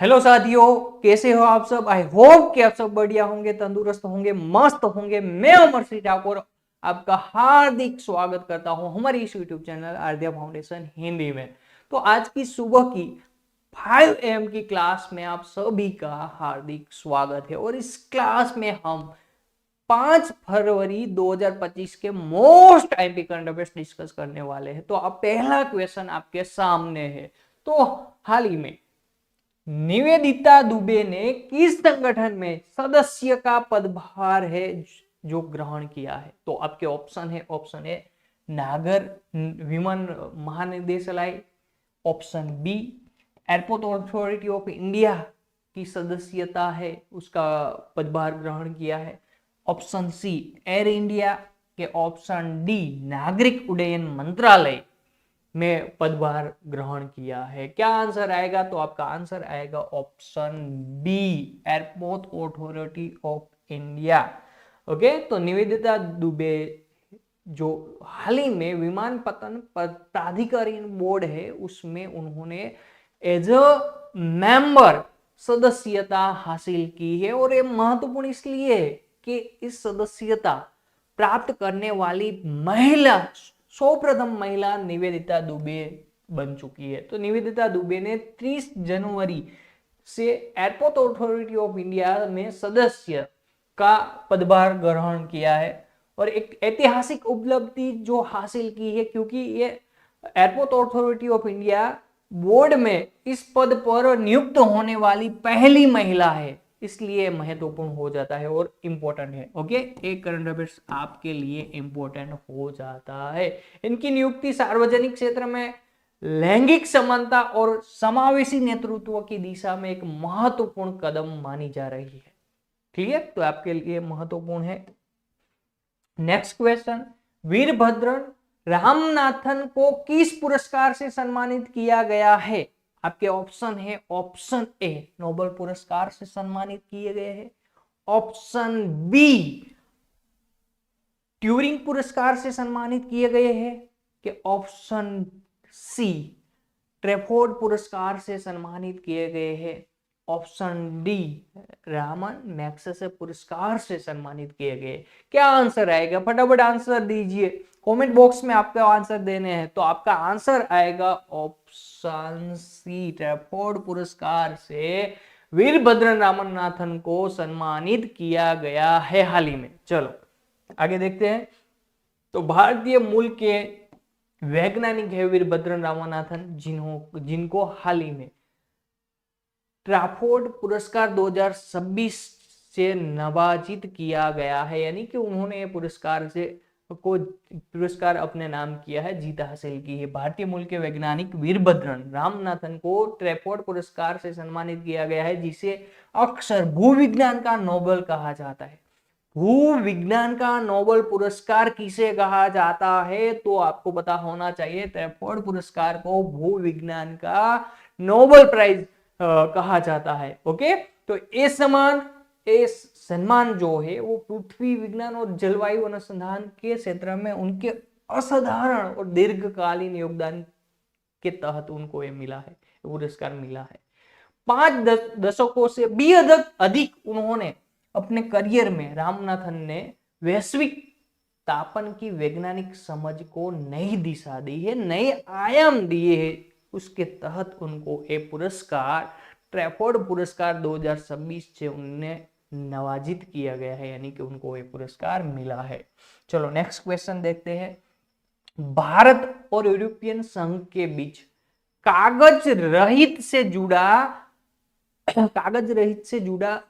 Hello साथियों, कैसे हो आप सब। आई होप कि आप सब बढ़िया होंगे, तंदुरुस्त होंगे, मस्त होंगे। मैं उमर सिंह ठाकुर आपका हार्दिक स्वागत करता हूं हमारी इस YouTube channel Aaradhya foundation Hindi में। तो आज की सुबह की 5 AM की क्लास में आप सभी का हार्दिक स्वागत है। और इस क्लास में हम 5 फरवरी 2025 के most IMP current affairs discuss करने वाले हैं। तो अब पहला क्वेश्चन आपके सामने है। तो हाल ही में निवेदिता दुबे ने किस संगठन में सदस्य का पदभार है जो ग्रहण किया है। तो आपके ऑप्शन है नागर विमान महानिदेशालय, option B Airport Authority of India की सदस्यता है, उसका पदभार ग्रहण किया है, ऑप्शन सी एयर इंडिया के, ऑप्शन डी नागरिक उड्डयन मंत्रालय में पदभार ग्रहण किया है। क्या आंसर आएगा? तो आपका आंसर आएगा option B Airport Authority of India. Okay, Nivedita निवेदिता दुबे जो हाल ही में विमानपत्तन प्राधिकरण बोर्ड है उसमें उन्होंने एज अ मेंबर सदस्यता हासिल की है। और ये महत्वपूर्ण इसलिए है कि इस सदस्यता प्राप्त करने वाली महिला, सर्वप्रथम महिला निवेदिता दुबे बन चुकी है। तो निवेदिता दुबे ने 30 जनवरी से एयरपोर्ट अथॉरिटी ऑफ इंडिया में सदस्य का पदभार ग्रहण किया है। और एक ऐतिहासिक उपलब्धि जो हासिल की है, क्योंकि ये airport Authority of India board में इस पद पर नियुक्त होने वाली पहली महिला है, इसलिए महत्वपूर्ण हो जाता है और इंपॉर्टेंट है। ओके, एक करंट अफेयर्स आपके लिए इंपॉर्टेंट हो जाता है। इनकी नियुक्ति सार्वजनिक क्षेत्र में लैंगिक समानता और समावेशी नेतृत्व की दिशा में एक महत्वपूर्ण कदम मानी जा रही है। ठीक है, तो आपके लिए महत्वपूर्ण है। नेक्स्ट क्वेश्चन, वीरभद्र रामनाथन को किस पुरस्कार से सम्मानित किया गया है? आपके ऑप्शन है, ऑप्शन ए नोबेल पुरस्कार से सम्मानित किए गए हैं, ऑप्शन बी ट्यूरिंग पुरस्कार से सम्मानित किए गए हैं, कि ऑप्शन सी ट्रेफोर्ड पुरस्कार से सम्मानित किए गए हैं, ऑप्शन डी रामन मैग्सेसे पुरस्कार से सम्मानित किए गए। क्या आंसर आएगा? फटाफट आंसर दीजिए, कमेंट बॉक्स में आपका आंसर देने हैं। तो आपका आंसर आएगा ऑप्शन सी ट्रेफोर्ड पुरस्कार से वीरभद्र रामनाथन को सम्मानित किया गया है हाल ही में। चलो आगे देखते हैं। तो भारतीय मूल के वैज्ञानिक है वीरभद्र रामनाथन, जिनको हाल ही में ट्रैफोर्ड पुरस्कार 2026 से नवाजित किया गया है, यानी कि उन्होंने पुरस्कार अपने नाम किया है, जीत हासिल की है। भारतीय मूल के वैज्ञानिक वीरभद्र रामनाथन को ट्रैफोर्ड पुरस्कार से सम्मानित किया गया है, जिसे अक्सर भूविज्ञान का नोबेल कहा जाता है। भूविज्ञान का नोबेल पुरस्कार किसे कहा जाता है? तो आपको पता होना चाहिए, ट्रैफोर्ड पुरस्कार को भूविज्ञान का नोबेल प्राइज कहा जाता है। ओके, तो ये सम्मान जो है वो पृथ्वी विज्ञान और जलवायु अनुसंधान के क्षेत्र में उनके असाधारण और दीर्घकालीन योगदान के तहत उनको ये मिला है, पुरस्कार मिला है। 5 दशकों से भी अधिक उन्होंने अपने करियर में रामनाथन ने वैश्विक तापन की वैज्ञानिक समझ को नई दिशा दी है, नए आयाम दिए हैं। उसके तहत उनको ये पुरस्कार ट्रैफोर्ड पुरस्कार 2026 से उन्हें नवाजित किया गया है, यानी कि उनको ये पुरस्कार मिला है। चलो नेक्स्ट क्वेश्चन देखते हैं। भारत और यूरोपियन संघ के बीच कागज रहित से जुड़ा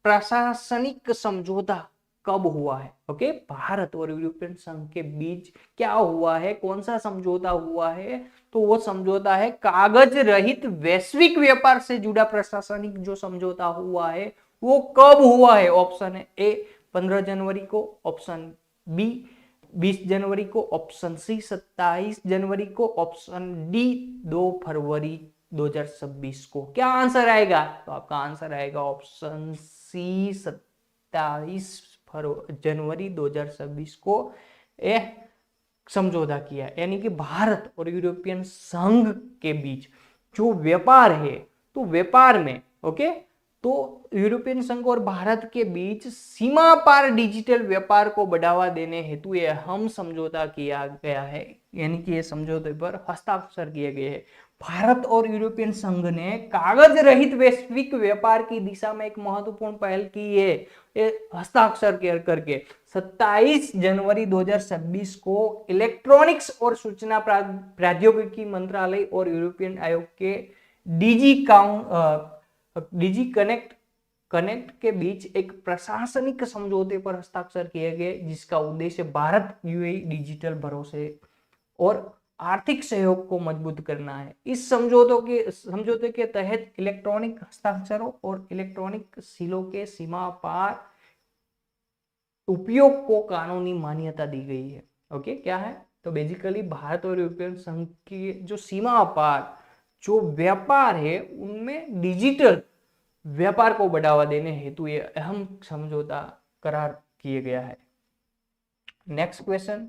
प्रशासनिक समझौता कब हुआ है? ओके, भारत और यूरोपियन संघ के बीच क्या हुआ है, कौन सा समझौता हुआ है? तो वो समझौता है कागज रहित वैश्विक व्यापार से जुड़ा प्रशासनिक जो समझौता हुआ है वो कब हुआ है? ऑप्शन है ए 15 जनवरी को, ऑप्शन बी 20 जनवरी को, ऑप्शन सी 27 जनवरी को, ऑप्शन डी 2 फरवरी 2026 को। क्या आंसर आएगा? तो आपका आंसर आएगा ऑप्शन सी 27 जनवरी 2026 को यह समझौता किया, यानी कि भारत और यूरोपियन संघ के बीच जो व्यापार है, तो व्यापार में ओके, तो यूरोपियन संघ और भारत के बीच सीमा पार डिजिटल व्यापार को बढ़ावा देने हेतु यह अहम समझौता किया गया है, यानी कि ये समझौते पर हस्ताक्षर किए गए हैं। भारत और यूरोपियन संघ ने कागज रहित वैश्विक व्यापार की दिशा में एक महत्वपूर्ण पहल की है, हस्ताक्षर करके 27 जनवरी 2026 को इलेक्ट्रॉनिक्स और सूचना प्रौद्योगिकी मंत्रालय और यूरोपियन आयोग के डीजी कनेक्ट के बीच एक प्रशासनिक समझौते पर हस्ताक्षर किए गए, जिसका उद्देश्य भारत यूएई डिजिटल भरोसे और आर्थिक सहयोग को मजबूत करना है। इस समझौते के तहत इलेक्ट्रॉनिक हस्ताक्षरों और इलेक्ट्रॉनिक सीलों के सीमा पार उपयोग को कानूनी मान्यता दी गई है। ओके, क्या है? तो बेसिकली भारत और यूरोपियन संघ की जो सीमा पार जो व्यापार है उनमें डिजिटल व्यापार को बढ़ावा देने हेतु ये अहम समझौता करार किया गया है। नेक्स्ट क्वेश्चन,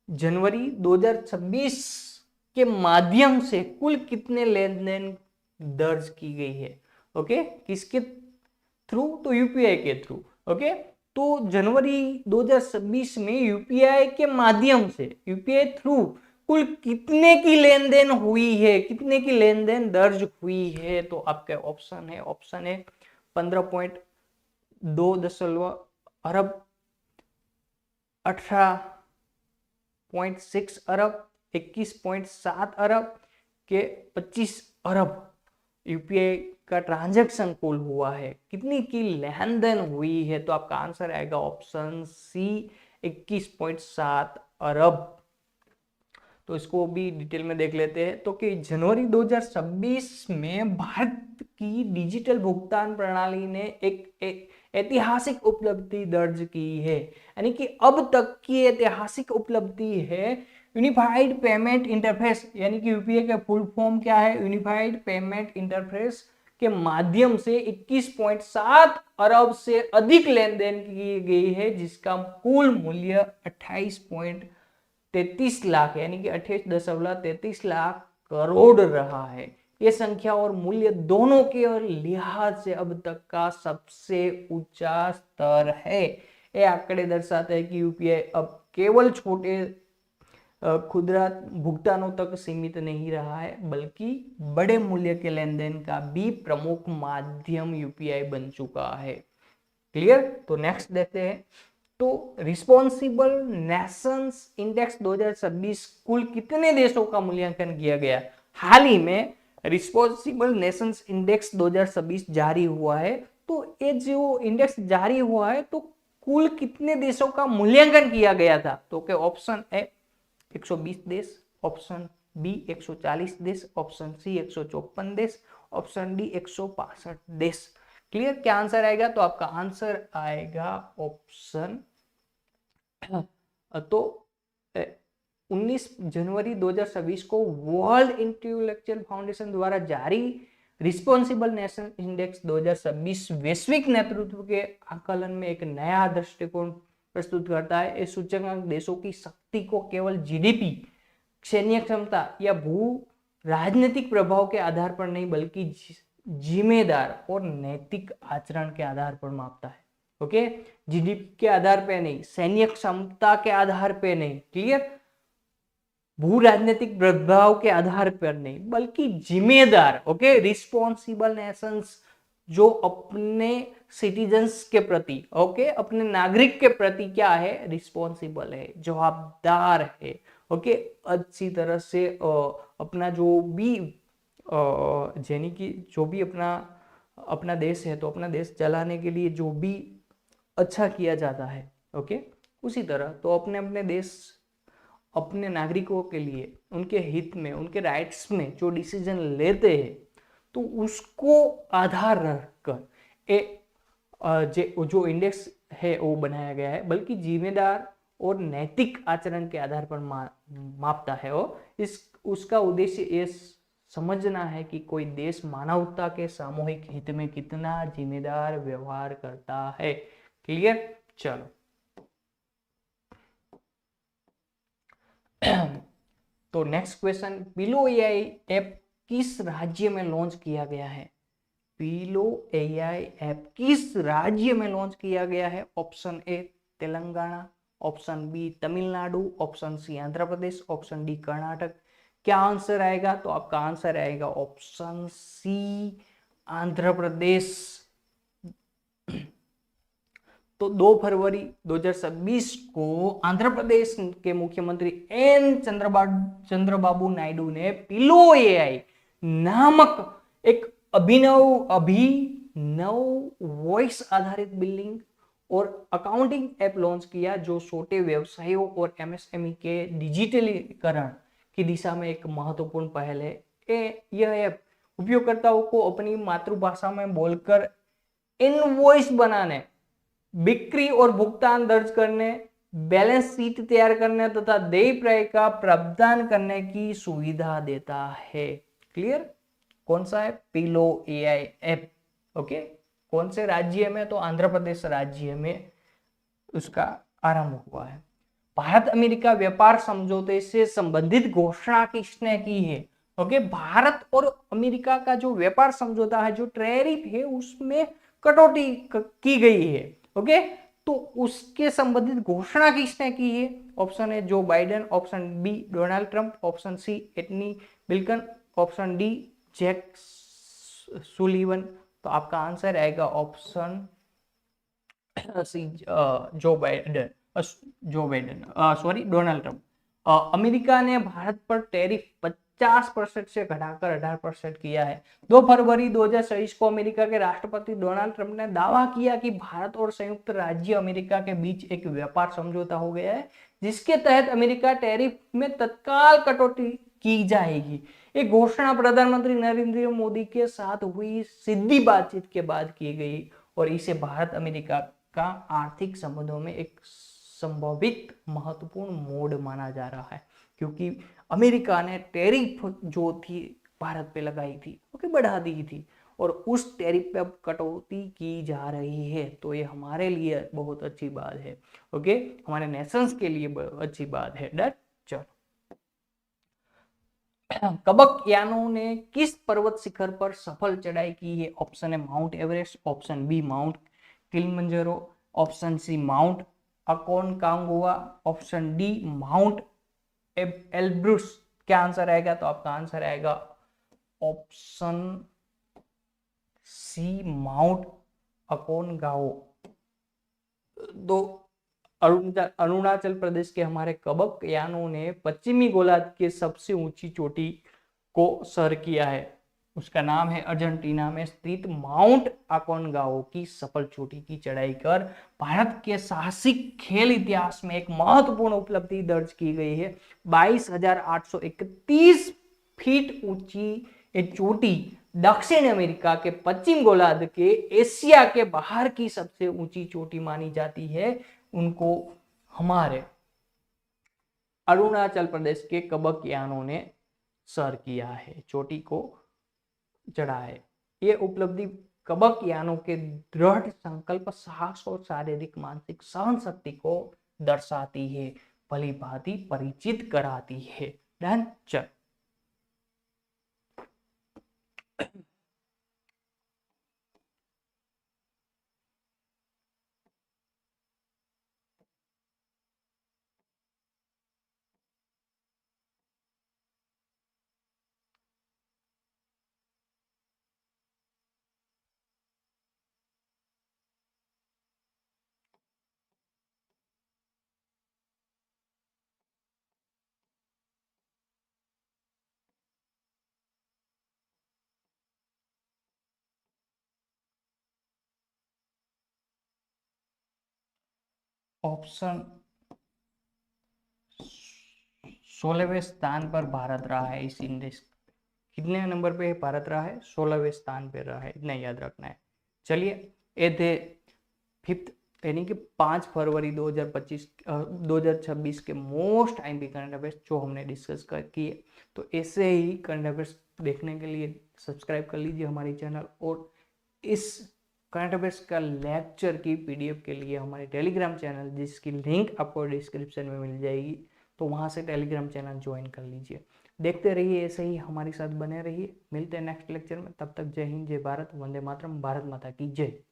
जनवरी 2026 के माध्यम से कुल कितने लेन देन दर्ज की गई है? ओके, किसके थ्रू? तो यूपीआई के थ्रू। ओके, तो जनवरी 2026 में यूपीआई के माध्यम से, यूपीआई थ्रू कुल कितने की लेन देन हुई है, कितने की लेन देन दर्ज हुई है? तो आपका ऑप्शन है 15.2 अरब, 18.6 अरब, 21.7 अरब के 25 अरब यूपीआई का ट्रांजैक्शन कुल हुआ है। कितनी की लेन देन हुई है? तो आपका आंसर आएगा ऑप्शन सी 21.7 अरब। तो इसको भी डिटेल में देख लेते हैं। तो कि जनवरी 2026 में भारत की डिजिटल भुगतान प्रणाली ने एक ऐतिहासिक उपलब्धि दर्ज की है, यानी कि अब तक की ऐतिहासिक उपलब्धि है यूनिफाइड पेमेंट इंटरफेस, यानी कि यूपीआई का फुल फॉर्म क्या है? यूनिफाइड पेमेंट इंटरफेस के माध्यम से 21.7 अरब से अधिक लेन देन की गई है, जिसका कुल मूल्य 28.33 लाख यानी कि 28.33 लाख करोड़ रहा है। ये संख्या और मूल्य दोनों के और लिहाज से अब तक का सबसे ऊंचा स्तर है। ये आंकड़े दर्शाते हैं कि यूपीआई अब केवल छोटे खुदरा भुगतानों तक सीमित नहीं रहा है, बल्कि बड़े मूल्य के लेन देन का भी प्रमुख माध्यम यूपीआई बन चुका है। क्लियर? तो नेक्स्ट देखते हैं। तो रिस्पॉन्सिबल नेशंस इंडेक्स 2026 कुल कितने देशों का मूल्यांकन किया गया? हाल ही में रिस्पॉन्सिबल नेशंस इंडेक्स 2026 जारी हुआ है। तो ये जो इंडेक्स जारी हुआ है तो कुल कितने देशों का मूल्यांकन किया गया था? तो क्या ऑप्शन ए 120 देश, ऑप्शन बी 140 देश, ऑप्शन सी 154 देश, ऑप्शन डी 165 देश। क्लियर? क्या आंसर आएगा? तो आपका आंसर आएगा ऑप्शन तो 19 जनवरी 2026 को वर्ल्ड इंटेलेक्चुअल फाउंडेशन द्वारा जारी रिस्पॉन्सिबल नेशन इंडेक्स 2026 वैश्विक नेतृत्व के आकलन में एक नया दृष्टिकोण प्रस्तुत करता है। इस सूचकांक देशों की शक्ति को केवल जीडीपी, सैन्य क्षमता या भू राजनीतिक प्रभाव के आधार पर नहीं, बल्कि जिम्मेदार और नैतिक आचरण के आधार पर मापता है। ओके, जीडीपी के आधार पे नहीं, सैन्य क्षमता के आधार पे नहीं, क्लियर, भू राजनीतिक प्रभाव के आधार पर नहीं, बल्कि जिम्मेदार, ओके, रिस्पॉन्सिबल नेशंस जो अपने सिटीजन्स के प्रति, ओके, अपने नागरिक के प्रति क्या है? रिस्पॉन्सिबल है, जवाबदार है। ओके, अच्छी तरह से अपना जो भी यानी कि जो भी अपना देश है तो अपना देश चलाने के लिए जो भी अच्छा किया जाता है, ओके, उसी तरह तो अपने अपने देश अपने नागरिकों के लिए उनके हित में, उनके राइट्स में जो डिसीजन लेते हैं तो उसको आधार रखकर जो इंडेक्स है वो बनाया गया है, बल्कि जिम्मेदार और नैतिक आचरण के आधार पर मापता है। वो उसका उद्देश्य ये समझना है कि कोई देश मानवता के सामूहिक हित में कितना जिम्मेदार व्यवहार करता है। क्लियर? चलो तो next question, pillow AI app किस राज्य में लॉन्च किया गया है? पीलो एआई ऐप किस राज्य में लॉन्च किया गया है? Option A Telangana, option B Tamil Nadu, option C Andhra Pradesh, option D Karnataka. क्या आंसर आएगा? तो आपका आंसर आएगा ऑप्शन सी आंध्र प्रदेश। तो 2 फरवरी 2026 को आंध्र प्रदेश के मुख्यमंत्री एन चंद्रबाबू नायडू ने पिलो एआई नामक एक अभिनव वॉइस आधारित बिलिंग और अकाउंटिंग ऐप लॉन्च किया, जो छोटे व्यवसायों और एमएसएमई के डिजिटलीकरण की दिशा में एक महत्वपूर्ण पहल है। यह ऐप उपयोगकर्ताओं को अपनी मातृभाषा में बोलकर इनवॉइस बनाने, बिक्री और भुगतान दर्ज करने, बैलेंस शीट तैयार करने तथा देय प्राप्य का प्रावधान करने की सुविधा देता है। क्लियर? कौन सा है? Pillow AI app. ओके, कौन से राज्य में? तो आंध्र प्रदेश राज्य में उसका आरंभ हुआ है। भारत अमेरिका व्यापार समझौते से संबंधित घोषणा किसने की है? ओके, भारत और अमेरिका का जो व्यापार समझौता है, जो टैरिफ है, उसमें कटौती की गई है। ओके, तो उसके संबंधित घोषणा किसने की है? Option A Joe Biden, option B Donald Trump, option C Antony Blinken, option D Jake Sullivan. तो आपका आंसर आएगा option C Donald Trump. America ने भारत पर टैरिफ 50% से घटाकर 18% किया है। 2 फरवरी 2023 को अमेरिका के राष्ट्रपति डोनाल्ड ट्रंप ने दावा किया कि भारत और संयुक्त राज्य अमेरिका के बीच एक व्यापार समझौता हो गया है, जिसके तहत अमेरिका टैरिफ में तत्काल कटौती की जाएगी। एक घोषणा प्रधानमंत्री नरेंद्र मोदी के साथ हुई सीधी बातचीत के बाद की गई और इसे भारत अमेरिका का आर्थिक संबंधों में एक संभावित महत्वपूर्ण मोड़ माना जा रहा है, क्योंकि अमेरिका ने टैरिफ जो थी भारत पे लगाई थी, ओके, बढ़ा दी थी, और उस टैरिफ पे अब कटौती की जा रही है। तो ये हमारे लिए बहुत अच्छी बात है। ओके, हमारे नेशंस के लिए बहुत अच्छी बात है। डन। चलो, कबक यानों ने किस पर्वत शिखर पर सफल चढ़ाई की है? Option A Mount Everest, option B Mount Kilimanjaro, option C Mount Aconcagua, option D Mount Elbrus. क्या आंसर आएगा? तो आपका आंसर आएगा ऑप्शन सी माउंट अकोनकागुआ। दो अरुणाचल प्रदेश के हमारे कबक यानों ने पश्चिमी गोलार्ध के सबसे ऊंची चोटी को सर किया है। उसका नाम है अर्जेंटीना में स्थित माउंट अकोनकागुआ की सफल चोटी की चढ़ाई कर भारत के साहसिक खेल इतिहास में एक महत्वपूर्ण उपलब्धि दर्ज की गई है। 22,831 फीट ऊंची ये चोटी दक्षिण अमेरिका के पश्चिम गोलार्ध के एशिया के बाहर की सबसे ऊंची चोटी मानी जाती है। उनको हमारे अरुणाचल प्रदेश के कबक यानों ने सर किया है, चोटी को चढ़ा है। ये उपलब्धि कबक यानों के दृढ़ संकल्प, साहस और शारीरिक मानसिक सहन शक्ति को दर्शाती है, भली भांति परिचित कराती है। डन। चल, ऑप्शन 16वें स्थान पर भारत रहा है इस इंडेक्स। कितने नंबर पे भारत रहा है? 16वें स्थान पे रहा है, इतना याद रखना है। चलिए, ये थे 5 यानी कि 5 फरवरी 2026 के मोस्ट टाइम करंट अफेयर्स जो हमने डिस्कस किए। तो ऐसे ही करंट अफेयर्स देखने के लिए सब्सक्राइब कर लीजिए हमारी चैनल, और इस करंट अफेयर्स का लेक्चर की पीडीएफ के लिए हमारे टेलीग्राम चैनल, जिसकी लिंक आपको डिस्क्रिप्शन में मिल जाएगी, तो वहाँ से टेलीग्राम चैनल ज्वाइन कर लीजिए। देखते रहिए, ऐसे ही हमारे साथ बने रहिए। मिलते हैं नेक्स्ट लेक्चर में, तब तक जय हिंद, जय भारत, वंदे मातरम, भारत माता की जय।